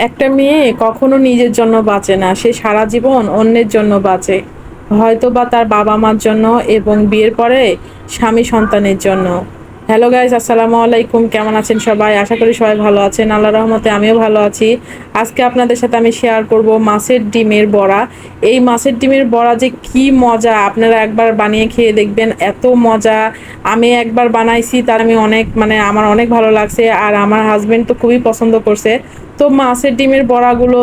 একটা মেয়ে কখনো নিজের জন্য বাঁচে না, সে সারা জীবন অন্যের জন্য বাঁচে। হয়তোবা তার বাবা মার জন্য এবং বিয়ের পরে স্বামী সন্তানের জন্য। হ্যালো গাইস, আসসালামু আলাইকুম। কেমন আছেন সবাই? আশা করি সবাই ভালো আছেন। আল্লাহর রহমতে আমিও ভালো আছি। আজকে আপনাদের সাথে আমি শেয়ার করব মাছের ডিমের বড়া। এই মাছের ডিমের বড়া যে কি মজা, আপনারা একবার বানিয়ে খেয়ে দেখবেন, এত মজা। আমি একবার বানাইছি, তার আমি অনেক আমার অনেক ভালো লাগছে, আর আমার হাজবেন্ড তো খুবই পছন্দ করছে। তো মাছের ডিমের বড়াগুলো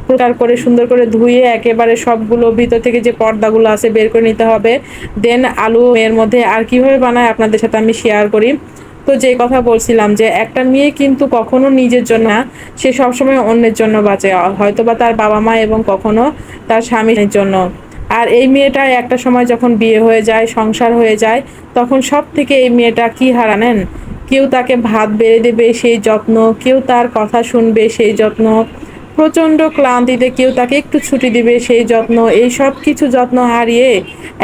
প্রকার করে সুন্দর করে ধুয়ে একেবারে সবগুলো ভিতর থেকে যে পর্দাগুলো আছে বের করে নিতে হবে। দেন আলু এর মধ্যে আর কিভাবে বানায় আপনাদের সাথে আমি শেয়ার করি। তো যে কথা বলছিলাম যে একটা মেয়ে কিন্তু কখনো নিজের জন্য না, সে সবসময় অন্যের জন্য বাঁচে, হয়তোবা তার বাবা মা এবং কখনো তার স্বামীর জন্য। আর এই মেয়েটা একটা সময় যখন বিয়ে হয়ে যায়, সংসার হয়ে যায়, তখন সব থেকে এই মেয়েটা কি হারানেন, কেউ তাকে ভাত বেড়ে দেবে সেই যত্ন, কেউ তার কথা শুনবে সেই যত্ন, প্রচণ্ড ক্লান্তিতে কেউ তাকে একটু ছুটি দিবে সেই যত্ন, এই সব কিছু যত্ন হারিয়ে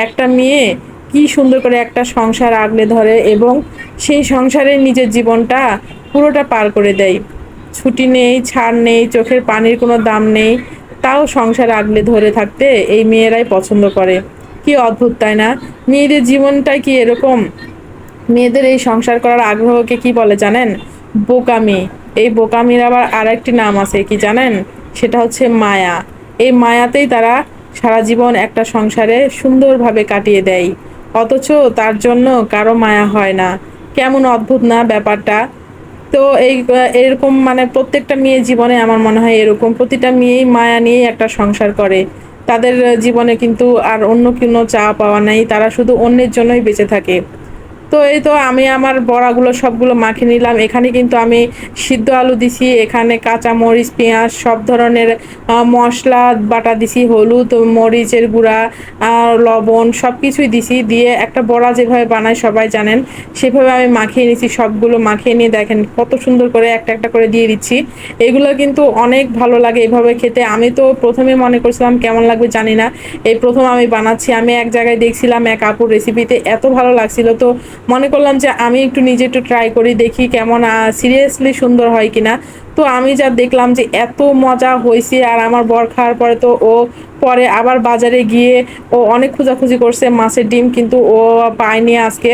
একটা মেয়ে কি সুন্দর করে একটা সংসার আগলে ধরে এবং সেই সংসারে নিজের জীবনটা পুরোটা পার করে দেয়। ছুটি নেই, ছাড় নেই, চোখের পানির কোনো দাম নেই, তাও সংসার আগলে ধরে থাকতে এই মেয়েরাই পছন্দ করে। কি অদ্ভুত তাই না? মেয়েদের জীবনটাই কি এরকম? মেয়েদের এই সংসার করার আগ্রহকে কি বলে জানেন? বোকামি। এই বোকামির আবার আরেকটি নাম আছে, কি জানেন? সেটা হচ্ছে মায়া। এই মায়াতেই তারা সারা জীবন একটা সংসারে সুন্দরভাবে কাটিয়ে দেয়, অথচ তার জন্য কারো মায়া হয় না। কেমন অদ্ভুত না ব্যাপারটা? তো এরকম প্রত্যেকটা মেয়ের জীবনে আমার মনে হয় এরকম, প্রতিটা মেয়েই মায়া নিয়েই একটা সংসার করে। তাদের জীবনে কিন্তু আর অন্য কোনো চাওয়া পাওয়া নাই, তারা শুধু অন্যের জন্যই বেঁচে থাকে। তো এই তো আমি আমার বড়াগুলো সবগুলো মাখিয়ে নিলাম। এখানে কিন্তু আমি সিদ্ধ আলু দিছি, এখানে কাঁচা মরিচ, পেঁয়াজ, সব ধরনের মশলা বাটা দিছি, হলুদ, মরিচের গুঁড়া, লবণ সব কিছুই দিছি। দিয়ে একটা বড়া যেভাবে বানায় সবাই জানেন, সেভাবে আমি মাখিয়ে নিছি। সবগুলো মাখিয়ে নিয়ে দেখেন কত সুন্দর করে একটা একটা করে দিয়ে দিচ্ছি। এগুলো কিন্তু অনেক ভালো লাগে এভাবে খেতে। আমি তো প্রথমে মনে করছিলাম কেমন লাগবে জানি না, এই প্রথম আমি বানাচ্ছি। আমি এক জায়গায় দেখছিলাম এক আপুর রেসিপিতে, এত ভালো লাগছিল, তো মনে করলাম যে আমি একটু নিজে একটু ট্রাই করি, দেখি কেমন সিরিয়াসলি সুন্দর হয় কিনা। তো আমি যা দেখলাম যে এত মজা হয়েছে, আর আমার বর খাওয়ার পরে তো ও পরে আবার বাজারে গিয়ে ও অনেক খোঁজাখুঁজি করছে মাছের ডিম, কিন্তু ও পায়নি আজকে।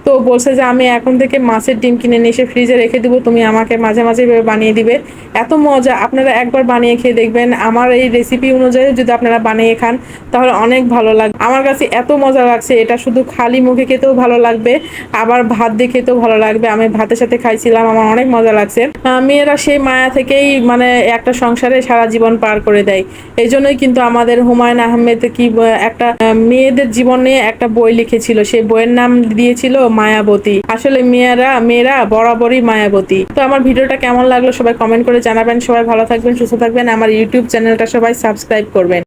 তো বলছে যে আমি এখন থেকে মাছের ডিম কিনে নিয়ে এসে ফ্রিজে রেখে দিব, তুমি আমাকে মাঝে মাঝে এভাবে বানিয়ে দিবে। এত মজা, আপনারা একবার বানিয়ে খেয়ে দেখবেন। আমার এই রেসিপি অনুযায়ী যদি আপনারা বানিয়ে খান তাহলে অনেক ভালো লাগবে। আমার কাছে এত মজা লাগছে, এটা শুধু খালি মুখে খেতেও ভালো লাগবে, আবার ভাত দিয়ে খেতেও ভালো লাগবে। আমি ভাতের সাথে খাইছিলাম, আমার অনেক মজা লাগছে। মেয়েরা সেই মায়া থেকেই একটা সংসারে সারা জীবন পার করে দেয়। এই জন্যই কিন্তু আমাদের হুমায়ুন আহমেদ একটা মেয়েদের জীবনে একটা বই লিখেছিল, সেই বইয়ের নাম দিয়েছিল মায়াবতী। আসলে মেয়েরা বরাবরই মায়াবতী। তো আমার ভিডিওটা কেমন লাগলো সবাই কমেন্ট করে জানাবেন। সবাই ভালো থাকবেন, সুস্থ থাকবেন। আমার ইউটিউব চ্যানেলটা সবাই সাবস্ক্রাইব করবেন।